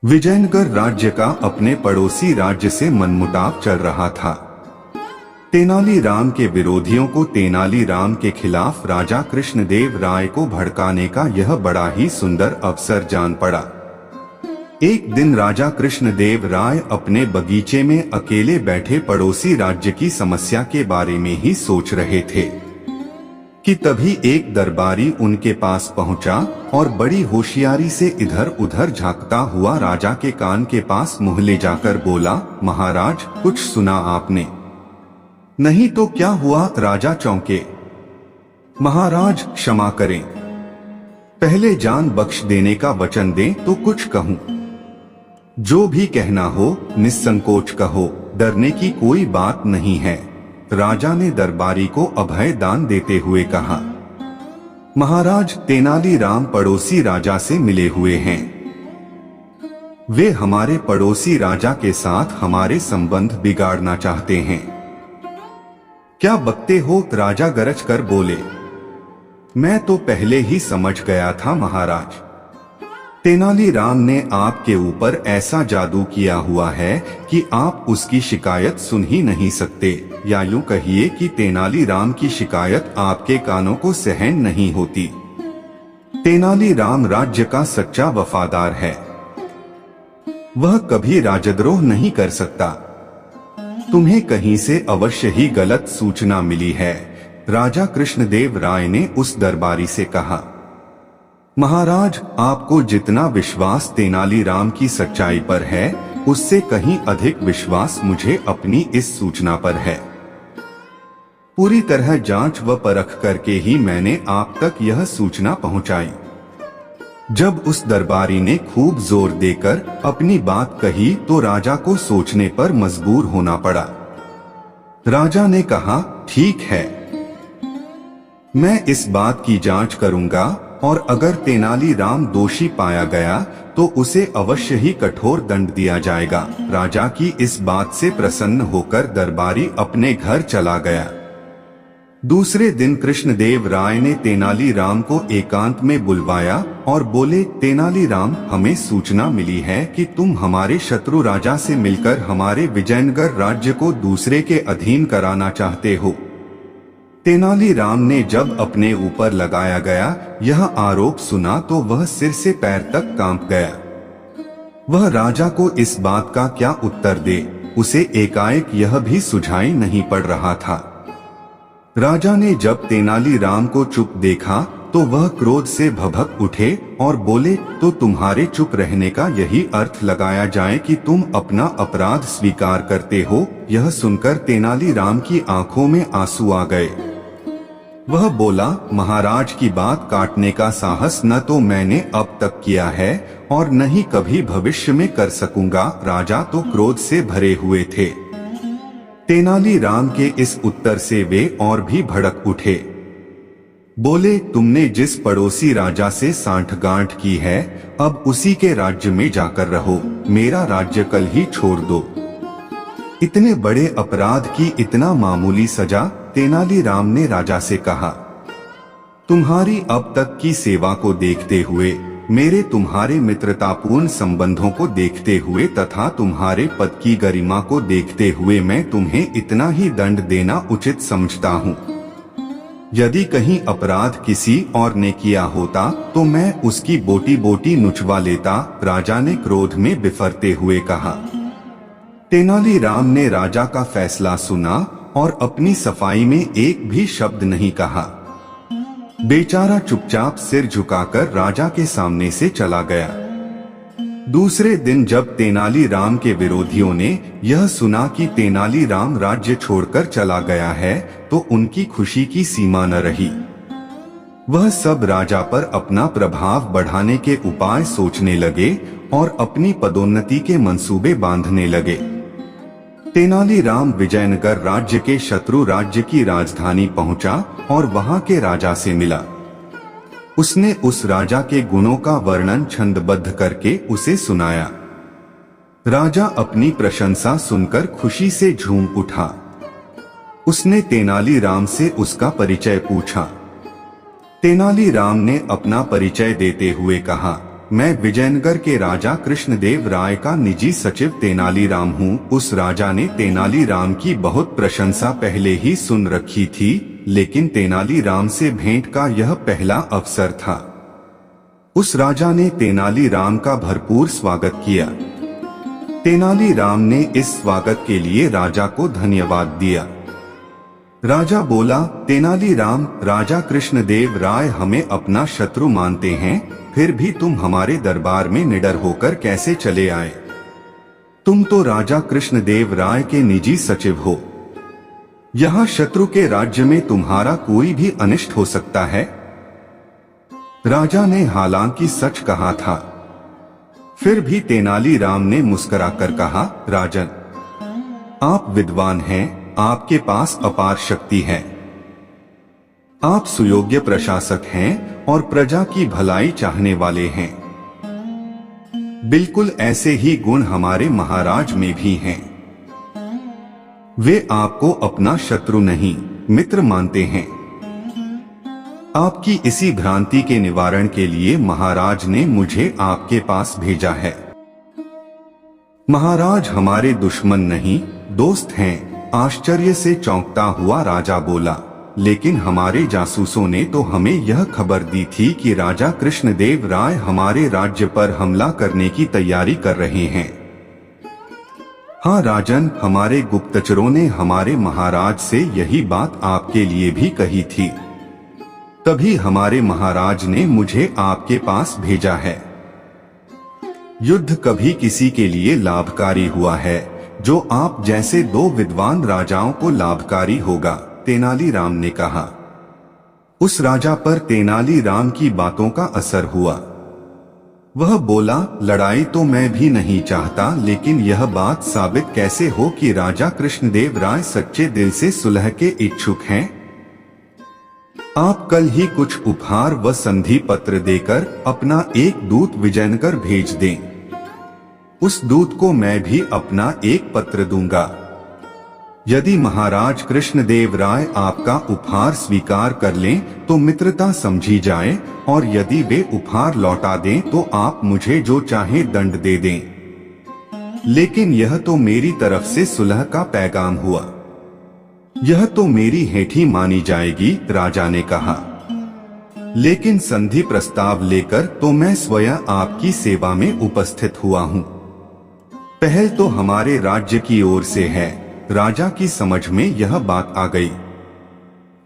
विजयनगर राज्य का अपने पड़ोसी राज्य से मनमुटाव चल रहा था। तेनालीराम के विरोधियों को तेनालीराम के खिलाफ राजा कृष्णदेव राय को भड़काने का यह बड़ा ही सुंदर अवसर जान पड़ा। एक दिन राजा कृष्णदेव राय अपने बगीचे में अकेले बैठे पड़ोसी राज्य की समस्या के बारे में ही सोच रहे थे कि तभी एक दरबारी उनके पास पहुंचा और बड़ी होशियारी से इधर उधर झांकता हुआ राजा के कान के पास मुंह ले जाकर बोला, महाराज कुछ सुना आपने? नहीं तो क्या हुआ? राजा चौंके। महाराज क्षमा करें, पहले जान बख्श देने का वचन दें तो कुछ कहूं। जो भी कहना हो निसंकोच कहो, डरने की कोई बात नहीं है। राजा ने दरबारी को अभय दान देते हुए कहा। महाराज तेनालीराम पड़ोसी राजा से मिले हुए हैं। वे हमारे पड़ोसी राजा के साथ हमारे संबंध बिगाड़ना चाहते हैं। क्या बकते हो? राजा गरज कर बोले। मैं तो पहले ही समझ गया था महाराज। तेनालीराम ने आपके ऊपर ऐसा जादू किया हुआ है कि आप उसकी शिकायत सुन ही नहीं सकते, या यूं कहिए कि तेनालीराम की शिकायत आपके कानों को सहन नहीं होती। तेनालीराम राज्य का सच्चा वफादार है, वह कभी राजद्रोह नहीं कर सकता। तुम्हें कहीं से अवश्य ही गलत सूचना मिली है। राजा कृष्णदेव राय ने उस दरबारी से कहा। महाराज आपको जितना विश्वास तेनालीराम की सच्चाई पर है, उससे कहीं अधिक विश्वास मुझे अपनी इस सूचना पर है। पूरी तरह जांच व परख करके ही मैंने आप तक यह सूचना पहुंचाई। जब उस दरबारी ने खूब जोर देकर अपनी बात कही तो राजा को सोचने पर मजबूर होना पड़ा। राजा ने कहा, ठीक है, मैं इस बात की जांच करूंगा और अगर तेनालीराम दोषी पाया गया तो उसे अवश्य ही कठोर दंड दिया जाएगा। राजा की इस बात से प्रसन्न होकर दरबारी अपने घर चला गया। दूसरे दिन कृष्णदेव राय ने तेनालीराम को एकांत में बुलवाया और बोले, तेनालीराम, हमें सूचना मिली है कि तुम हमारे शत्रु राजा से मिलकर हमारे विजयनगर राज्य को दूसरे के अधीन कराना चाहते हो। तेनालीराम ने जब अपने ऊपर लगाया गया यह आरोप सुना तो वह सिर से पैर तक कांप गया। वह राजा को इस बात का क्या उत्तर दे, उसे एकाएक यह भी सुझाई नहीं पड़ रहा था। राजा ने जब तेनालीराम को चुप देखा तो वह क्रोध से भभक उठे और बोले, तो तुम्हारे चुप रहने का यही अर्थ लगाया जाए कि तुम अपना अपराध स्वीकार करते हो। यह सुनकर तेनालीराम की आंखों में आंसू आ गए। वह बोला, महाराज की बात काटने का साहस न तो मैंने अब तक किया है और न ही कभी भविष्य में कर सकूंगा। राजा तो क्रोध से भरे हुए थे। तेनालीराम के इस उत्तर से वे और भी भड़क उठे। बोले, तुमने जिस पड़ोसी राजा से सांठगांठ की है, अब उसी के राज्य में जाकर रहो। मेरा राज्य कल ही छोड़ दो। इतने बड़े अपराध की इतना मामूली सजा? तेनालीराम ने राजा से कहा। तुम्हारी अब तक की सेवा को देखते हुए, मेरे तुम्हारे मित्रतापूर्ण संबंधों को देखते हुए तथा तुम्हारे पद की गरिमा को देखते हुए मैं तुम्हें इतना ही दंड देना उचित समझता हूँ। यदि कहीं अपराध किसी और ने किया होता तो मैं उसकी बोटी बोटी नुचवा लेता। राजा ने क्रोध में बिफरते हुए कहा। तेनालीराम ने राजा का फैसला सुना और अपनी सफाई में एक भी शब्द नहीं कहा। बेचारा चुपचाप सिर झुकाकर राजा के सामने से चला गया। दूसरे दिन जब तेनालीराम के विरोधियों ने यह सुना कि तेनालीराम राज्य छोड़कर चला गया है तो उनकी खुशी की सीमा न रही। वह सब राजा पर अपना प्रभाव बढ़ाने के उपाय सोचने लगे और अपनी पदोन्नति के मंसूबे बांधने लगे। तेनालीराम विजयनगर राज्य के शत्रु राज्य की राजधानी पहुंचा और वहां के राजा से मिला। उसने उस राजा के गुणों का वर्णन छंदबद्ध करके उसे सुनाया। राजा अपनी प्रशंसा सुनकर खुशी से झूम उठा। उसने तेनालीराम से उसका परिचय पूछा। तेनालीराम ने अपना परिचय देते हुए कहा, मैं विजयनगर के राजा कृष्णदेव राय का निजी सचिव तेनालीराम हूँ। उस राजा ने तेनालीराम की बहुत प्रशंसा पहले ही सुन रखी थी, लेकिन तेनालीराम से भेंट का यह पहला अवसर था। उस राजा ने तेनालीराम का भरपूर स्वागत किया। तेनालीराम ने इस स्वागत के लिए राजा को धन्यवाद दिया। राजा बोला, तेनालीराम, राजा कृष्णदेव राय हमें अपना शत्रु मानते हैं, फिर भी तुम हमारे दरबार में निडर होकर कैसे चले आए? तुम तो राजा कृष्णदेव राय के निजी सचिव हो। यहाँ शत्रु के राज्य में तुम्हारा कोई भी अनिष्ट हो सकता है। राजा ने हालांकि सच कहा था, फिर भी तेनालीराम ने मुस्कुराकर कहा, राजन, आप विद्वान हैं, आपके पास अपार शक्ति है। आप सुयोग्य प्रशासक हैं और प्रजा की भलाई चाहने वाले हैं। बिल्कुल ऐसे ही गुण हमारे महाराज में भी हैं। वे आपको अपना शत्रु नहीं, मित्र मानते हैं। आपकी इसी भ्रांति के निवारण के लिए महाराज ने मुझे आपके पास भेजा है। महाराज हमारे दुश्मन नहीं, दोस्त हैं। आश्चर्य से चौंकता हुआ राजा बोला, लेकिन हमारे जासूसों ने तो हमें यह खबर दी थी कि राजा कृष्णदेव राय हमारे राज्य पर हमला करने की तैयारी कर रहे हैं। हाँ राजन, हमारे गुप्तचरों ने हमारे महाराज से यही बात आपके लिए भी कही थी। तभी हमारे महाराज ने मुझे आपके पास भेजा है। युद्ध कभी किसी के लिए लाभकारी हुआ है, जो आप जैसे दो विद्वान राजाओं को लाभकारी होगा, तेनालीराम ने कहा। उस राजा पर तेनालीराम की बातों का असर हुआ। वह बोला, लड़ाई तो मैं भी नहीं चाहता, लेकिन यह बात साबित कैसे हो कि राजा कृष्णदेव राय सच्चे दिल से सुलह के इच्छुक हैं? आप कल ही कुछ उपहार व संधि पत्र देकर अपना एक दूत विजयनगर भेज दें। उस दूत को मैं भी अपना एक पत्र दूंगा। यदि महाराज कृष्णदेव राय आपका उपहार स्वीकार कर लें तो मित्रता समझी जाए, और यदि वे उपहार लौटा दें तो आप मुझे जो चाहे दंड दे दें। लेकिन यह तो मेरी तरफ से सुलह का पैगाम हुआ। यह तो मेरी हेठी मानी जाएगी, राजा ने कहा। लेकिन संधि प्रस्ताव लेकर तो मैं स्वयं आपकी सेवा में उपस्थित हुआ हूँ। पहल तो हमारे राज्य की ओर से है। राजा की समझ में यह बात आ गई।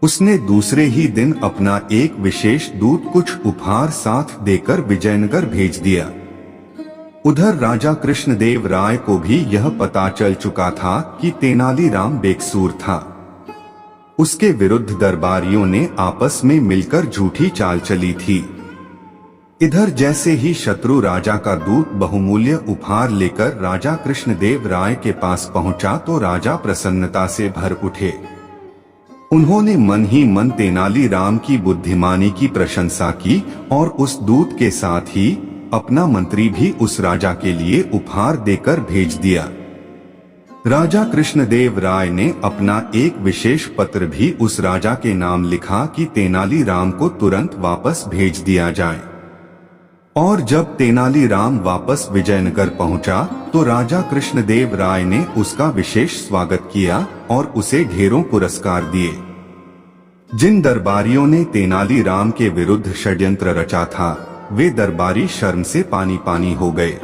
उसने दूसरे ही दिन अपना एक विशेष दूत कुछ उपहार साथ देकर विजयनगर भेज दिया। उधर राजा कृष्णदेव राय को भी यह पता चल चुका था कि तेनालीराम बेकसूर था। उसके विरुद्ध दरबारियों ने आपस में मिलकर झूठी चाल चली थी। इधर जैसे ही शत्रु राजा का दूत बहुमूल्य उपहार लेकर राजा कृष्णदेव राय के पास पहुंचा तो राजा प्रसन्नता से भर उठे। उन्होंने मन ही मन तेनालीराम की बुद्धिमानी की प्रशंसा की और उस दूत के साथ ही अपना मंत्री भी उस राजा के लिए उपहार देकर भेज दिया। राजा कृष्णदेव राय ने अपना एक विशेष पत्र भी उस राजा के नाम लिखा कि तेनालीराम को तुरंत वापस भेज दिया जाए। और जब तेनालीराम वापस विजयनगर पहुंचा तो राजा कृष्णदेव राय ने उसका विशेष स्वागत किया और उसे ढेरों पुरस्कार दिए। जिन दरबारियों ने तेनालीराम के विरुद्ध षड्यंत्र रचा था, वे दरबारी शर्म से पानी पानी हो गए।